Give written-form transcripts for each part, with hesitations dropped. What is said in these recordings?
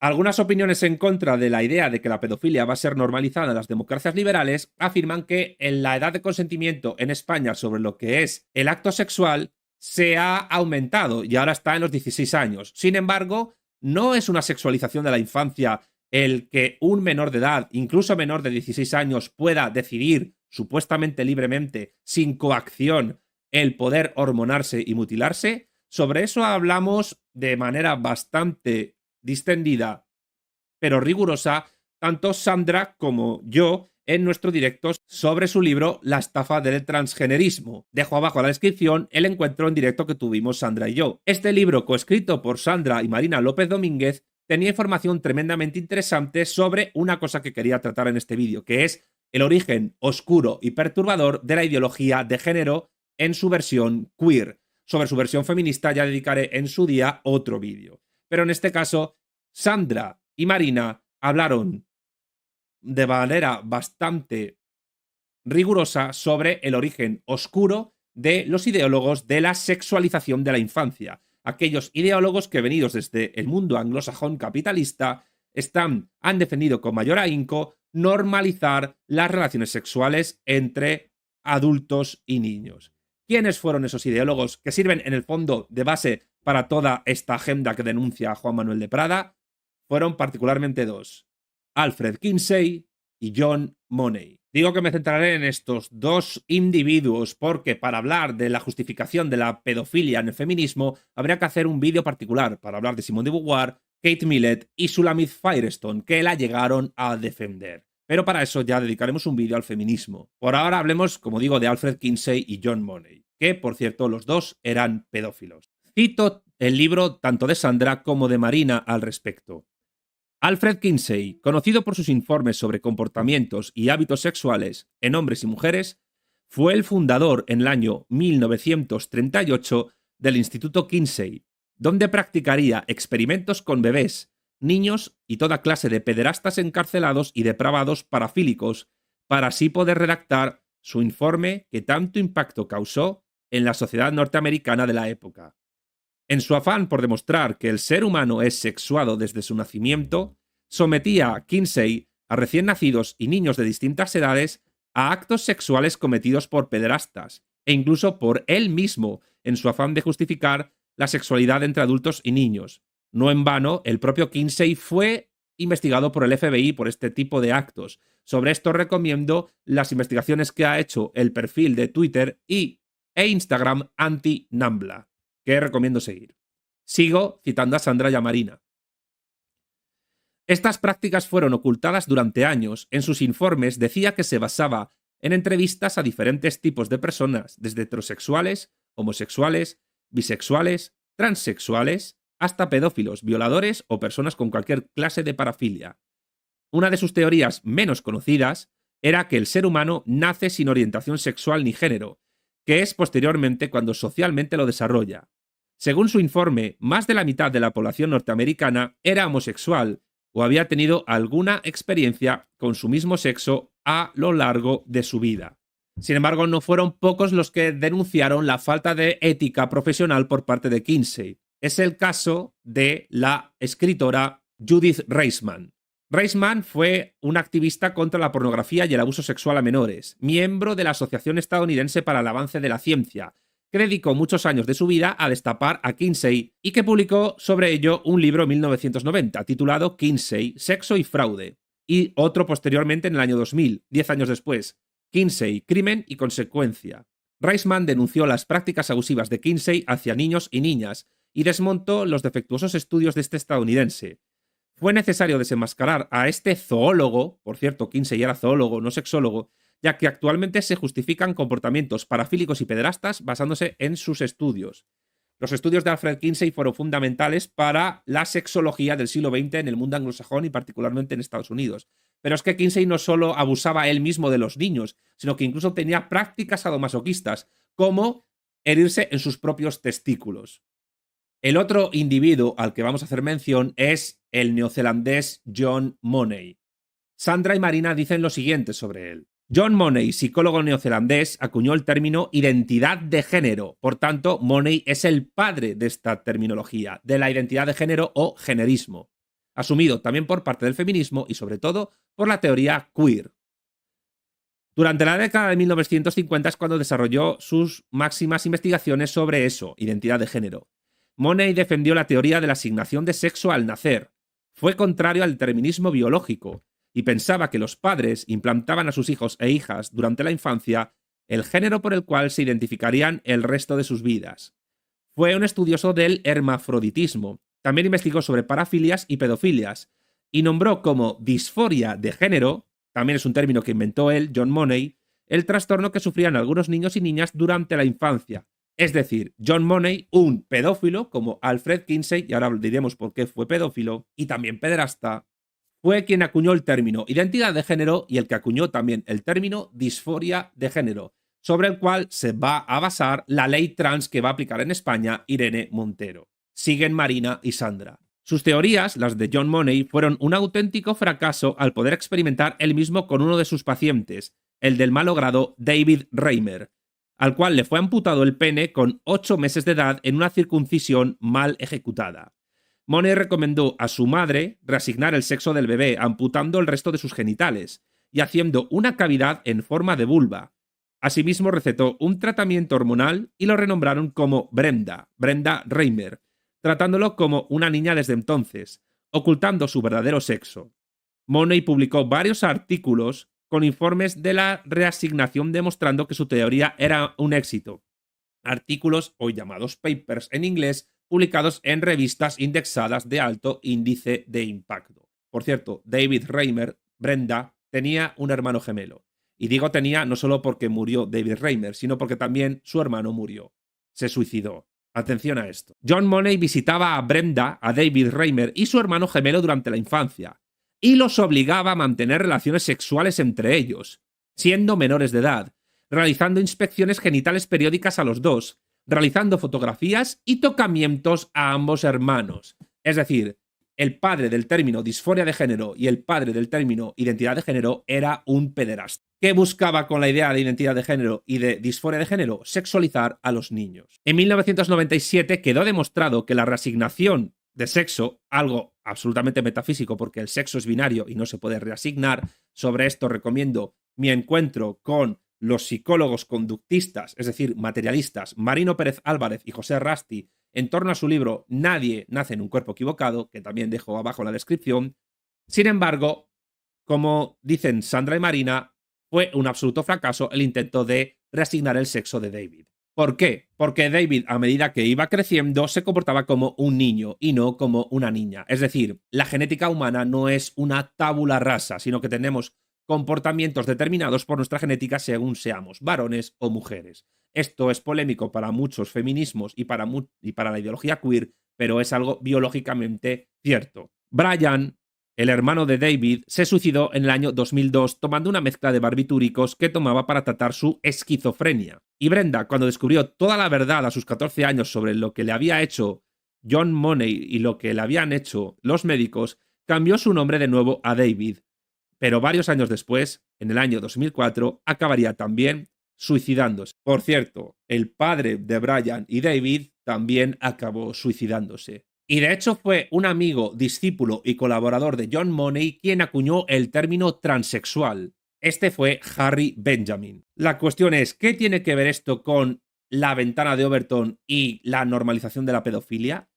Algunas opiniones en contra de la idea de que la pedofilia va a ser normalizada en las democracias liberales afirman que en la edad de consentimiento en España sobre lo que es el acto sexual se ha aumentado y ahora está en los 16 años. Sin embargo, no es una sexualización de la infancia el que un menor de edad, incluso menor de 16 años, pueda decidir supuestamente libremente, sin coacción, el poder hormonarse y mutilarse. Sobre eso hablamos de manera bastante distendida, pero rigurosa, tanto Sandra como yo en nuestro directo sobre su libro La estafa del transgenerismo. Dejo abajo en la descripción el encuentro en directo que tuvimos Sandra y yo. Este libro, coescrito por Sandra y Marina López Domínguez, tenía información tremendamente interesante sobre una cosa que quería tratar en este vídeo, que es el origen oscuro y perturbador de la ideología de género en su versión queer. Sobre su versión feminista ya dedicaré en su día otro vídeo. Pero en este caso, Sandra y Marina hablaron de manera bastante rigurosa sobre el origen oscuro de los ideólogos de la sexualización de la infancia. Aquellos ideólogos que, venidos desde el mundo anglosajón capitalista, han defendido con mayor ahínco normalizar las relaciones sexuales entre adultos y niños. ¿Quiénes fueron esos ideólogos que sirven en el fondo de base para toda esta agenda que denuncia Juan Manuel de Prada? Fueron particularmente dos: Alfred Kinsey y John Money. Digo que me centraré en estos dos individuos porque para hablar de la justificación de la pedofilia en el feminismo habría que hacer un vídeo particular para hablar de Simone de Beauvoir, Kate Millett y Shulamit Firestone, que la llegaron a defender. Pero para eso ya dedicaremos un vídeo al feminismo. Por ahora hablemos, como digo, de Alfred Kinsey y John Money, que, por cierto, los dos eran pedófilos. Cito el libro tanto de Sandra como de Marina al respecto. Alfred Kinsey, conocido por sus informes sobre comportamientos y hábitos sexuales en hombres y mujeres, fue el fundador en el año 1938 del Instituto Kinsey, donde practicaría experimentos con bebés, niños y toda clase de pederastas encarcelados y depravados parafílicos, para así poder redactar su informe que tanto impacto causó en la sociedad norteamericana de la época. En su afán por demostrar que el ser humano es sexuado desde su nacimiento, sometía a Kinsey a recién nacidos y niños de distintas edades a actos sexuales cometidos por pederastas, e incluso por él mismo, en su afán de justificar la sexualidad entre adultos y niños. No en vano, el propio Kinsey fue investigado por el FBI por este tipo de actos. Sobre esto recomiendo las investigaciones que ha hecho el perfil de Twitter e Instagram anti-Nambla, que recomiendo seguir. Sigo citando a Sandra y a Marina. Estas prácticas fueron ocultadas durante años. En sus informes decía que se basaba en entrevistas a diferentes tipos de personas, desde heterosexuales, homosexuales, bisexuales, transexuales, hasta pedófilos, violadores o personas con cualquier clase de parafilia. Una de sus teorías menos conocidas era que el ser humano nace sin orientación sexual ni género, que es posteriormente cuando socialmente lo desarrolla. Según su informe, más de la mitad de la población norteamericana era homosexual o había tenido alguna experiencia con su mismo sexo a lo largo de su vida. Sin embargo, no fueron pocos los que denunciaron la falta de ética profesional por parte de Kinsey. Es el caso de la escritora Judith Reisman. Reisman fue una activista contra la pornografía y el abuso sexual a menores, miembro de la Asociación Estadounidense para el Avance de la Ciencia, que dedicó muchos años de su vida a destapar a Kinsey y que publicó sobre ello un libro en 1990 titulado Kinsey, Sexo y Fraude, y otro posteriormente en el año 2000, 10 años después, Kinsey, Crimen y Consecuencia. Reisman denunció las prácticas abusivas de Kinsey hacia niños y niñas y desmontó los defectuosos estudios de este estadounidense. Fue necesario desenmascarar a este zoólogo, por cierto, Kinsey era zoólogo, no sexólogo, ya que actualmente se justifican comportamientos parafílicos y pederastas basándose en sus estudios. Los estudios de Alfred Kinsey fueron fundamentales para la sexología del siglo XX en el mundo anglosajón y particularmente en Estados Unidos. Pero es que Kinsey no solo abusaba él mismo de los niños, sino que incluso tenía prácticas sadomasoquistas, como herirse en sus propios testículos. El otro individuo al que vamos a hacer mención es el neozelandés John Money. Sandra y Marina dicen lo siguiente sobre él. John Money, psicólogo neozelandés, acuñó el término identidad de género. Por tanto, Money es el padre de esta terminología, de la identidad de género o generismo. asumido también por parte del feminismo y sobre todo por la teoría queer. Durante la década de 1950 es cuando desarrolló sus máximas investigaciones sobre eso, identidad de género. Money defendió la teoría de la asignación de sexo al nacer. Fue contrario al determinismo biológico y pensaba que los padres implantaban a sus hijos e hijas durante la infancia el género por el cual se identificarían el resto de sus vidas. Fue un estudioso del hermafroditismo. También investigó sobre parafilias y pedofilias y nombró como disforia de género, también es un término que inventó él, John Money, el trastorno que sufrían algunos niños y niñas durante la infancia. Es decir, John Money, un pedófilo como Alfred Kinsey, y ahora diremos por qué fue pedófilo, y también pederasta, fue quien acuñó el término identidad de género y el que acuñó también el término disforia de género, sobre el cual se va a basar la ley trans que va a aplicar en España Irene Montero. Siguen Marina y Sandra. Sus teorías, las de John Money, fueron un auténtico fracaso al poder experimentar él mismo con uno de sus pacientes, el del malogrado David Reimer, al cual le fue amputado el pene con 8 meses de edad en una circuncisión mal ejecutada. Money recomendó a su madre reasignar el sexo del bebé amputando el resto de sus genitales y haciendo una cavidad en forma de vulva. Asimismo recetó un tratamiento hormonal y lo renombraron como Brenda Reimer, tratándolo como una niña desde entonces, ocultando su verdadero sexo. Money publicó varios artículos con informes de la reasignación demostrando que su teoría era un éxito. Artículos, hoy llamados papers en inglés, publicados en revistas indexadas de alto índice de impacto. Por cierto, David Reimer, Brenda, tenía un hermano gemelo. Y digo tenía no solo porque murió David Reimer, sino porque también su hermano murió. Se suicidó. Atención a esto. John Money visitaba a Brenda, a David Reimer y su hermano gemelo durante la infancia, y los obligaba a mantener relaciones sexuales entre ellos, siendo menores de edad, realizando inspecciones genitales periódicas a los dos, realizando fotografías y tocamientos a ambos hermanos. Es decir, el padre del término disforia de género y el padre del término identidad de género era un pederasta. ¿Qué buscaba con la idea de identidad de género y de disforia de género? Sexualizar a los niños. En 1997 quedó demostrado que la reasignación de sexo, algo absolutamente metafísico porque el sexo es binario y no se puede reasignar, sobre esto recomiendo mi encuentro con los psicólogos conductistas, es decir, materialistas, Marino Pérez Álvarez y José Rasti, en torno a su libro Nadie nace en un cuerpo equivocado, que también dejo abajo en la descripción. Sin embargo, como dicen Sandra y Marina, fue un absoluto fracaso el intento de reasignar el sexo de David. ¿Por qué? Porque David, a medida que iba creciendo, se comportaba como un niño y no como una niña. Es decir, la genética humana no es una tabula rasa, sino que tenemos comportamientos determinados por nuestra genética según seamos varones o mujeres. Esto es polémico para muchos feminismos y para la ideología queer, pero es algo biológicamente cierto. Brian, el hermano de David, se suicidó en el año 2002 tomando una mezcla de barbitúricos que tomaba para tratar su esquizofrenia. Y Brenda, cuando descubrió toda la verdad a sus 14 años sobre lo que le había hecho John Money y lo que le habían hecho los médicos, cambió su nombre de nuevo a David. Pero varios años después, en el año 2004, acabaría también suicidándose. Por cierto, el padre de Brian y David también acabó suicidándose. Y de hecho fue un amigo, discípulo y colaborador de John Money quien acuñó el término transexual. Este fue Harry Benjamin. La cuestión es, ¿qué tiene que ver esto con la ventana de Overton y la normalización de la pedofilia?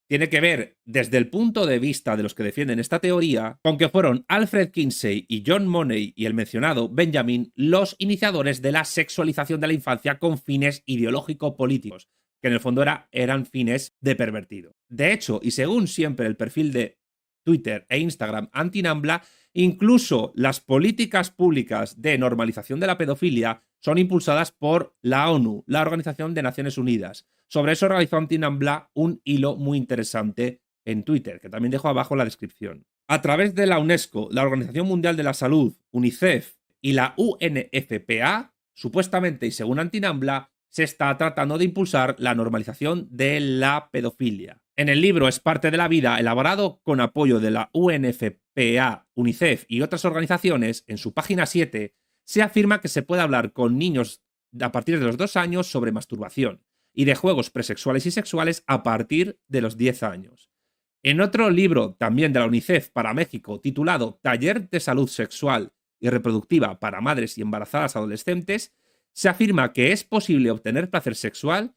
Tiene que ver, desde el punto de vista de los que defienden esta teoría, con que fueron Alfred Kinsey y John Money y el mencionado Benjamin los iniciadores de la sexualización de la infancia con fines ideológico-políticos, que en el fondo eran fines de pervertido. De hecho, y según siempre el perfil de Twitter e Instagram anti-NAMBLA, incluso las políticas públicas de normalización de la pedofilia son impulsadas por la ONU, la Organización de Naciones Unidas. Sobre eso realizó anti-NAMBLA un hilo muy interesante en Twitter, que también dejo abajo en la descripción. A través de la UNESCO, la Organización Mundial de la Salud, UNICEF y la UNFPA, supuestamente y según anti-NAMBLA, se está tratando de impulsar la normalización de la pedofilia. En el libro Es parte de la vida, elaborado con apoyo de la UNFPA, UNICEF y otras organizaciones, en su página 7, se afirma que se puede hablar con niños a partir de los 2 años sobre masturbación y de juegos presexuales y sexuales a partir de los 10 años. En otro libro, también de la UNICEF para México, titulado Taller de Salud Sexual y Reproductiva para Madres y Embarazadas Adolescentes, se afirma que es posible obtener placer sexual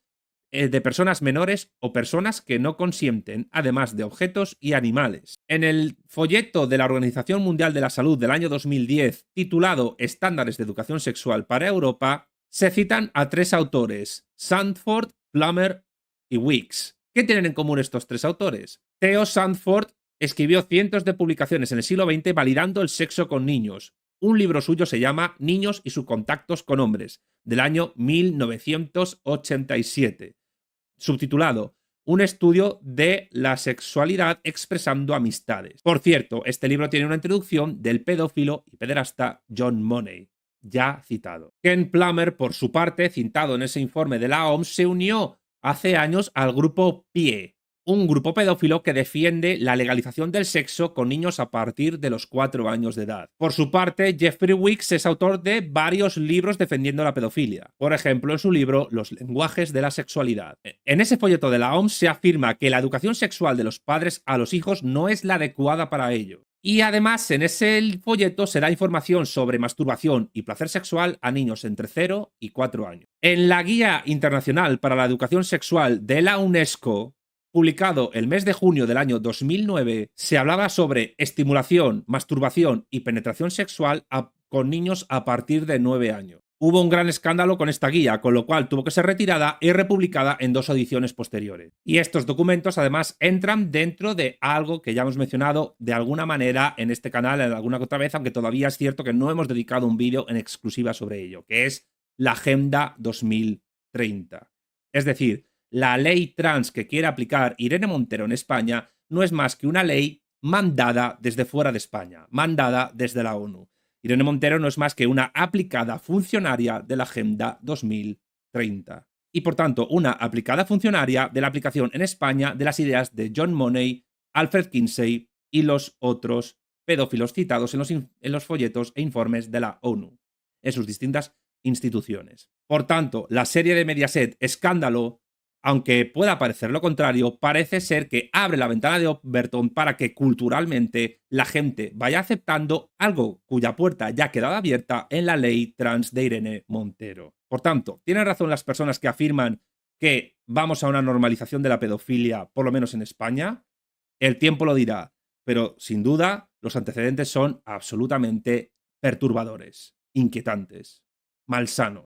de personas menores o personas que no consienten, además de objetos y animales. En el folleto de la Organización Mundial de la Salud del año 2010, titulado Estándares de Educación Sexual para Europa, se citan a 3 autores, Sandford, Plummer y Weeks. ¿Qué tienen en común estos 3 autores? Theo Sandford escribió cientos de publicaciones en el siglo XX validando el sexo con niños. Un libro suyo se llama Niños y sus contactos con hombres, del año 1987, subtitulado Un estudio de la sexualidad expresando amistades. Por cierto, este libro tiene una introducción del pedófilo y pederasta John Money, ya citado. Ken Plummer, por su parte, citado en ese informe de la OMS, se unió hace años al grupo PIE, un grupo pedófilo que defiende la legalización del sexo con niños a partir de los 4 años de edad. Por su parte, Jeffrey Weeks es autor de varios libros defendiendo la pedofilia. Por ejemplo, en su libro Los lenguajes de la sexualidad. En ese folleto de la OMS se afirma que la educación sexual de los padres a los hijos no es la adecuada para ello. Y además, en ese folleto se da información sobre masturbación y placer sexual a niños entre 0 y 4 años. En la Guía Internacional para la Educación Sexual de la UNESCO, publicado el mes de junio del año 2009, se hablaba sobre estimulación, masturbación y penetración sexual con niños a partir de 9 años. Hubo un gran escándalo con esta guía, con lo cual tuvo que ser retirada y republicada en 2 ediciones posteriores. Y estos documentos, además, entran dentro de algo que ya hemos mencionado de alguna manera en este canal, en alguna otra vez, aunque todavía es cierto que no hemos dedicado un vídeo en exclusiva sobre ello, que es la Agenda 2030. Es decir, la ley trans que quiere aplicar Irene Montero en España no es más que una ley mandada desde fuera de España, mandada desde la ONU. Irene Montero no es más que una aplicada funcionaria de la Agenda 2030. Y por tanto, una aplicada funcionaria de la aplicación en España de las ideas de John Money, Alfred Kinsey y los otros pedófilos citados en los folletos e informes de la ONU, en sus distintas instituciones. Por tanto, la serie de Mediaset Escándalo, aunque pueda parecer lo contrario, parece ser que abre la ventana de Overton para que culturalmente la gente vaya aceptando algo cuya puerta ya ha quedado abierta en la ley trans de Irene Montero. Por tanto, tienen razón las personas que afirman que vamos a una normalización de la pedofilia, por lo menos en España. El tiempo lo dirá, pero sin duda los antecedentes son absolutamente perturbadores, inquietantes, malsanos.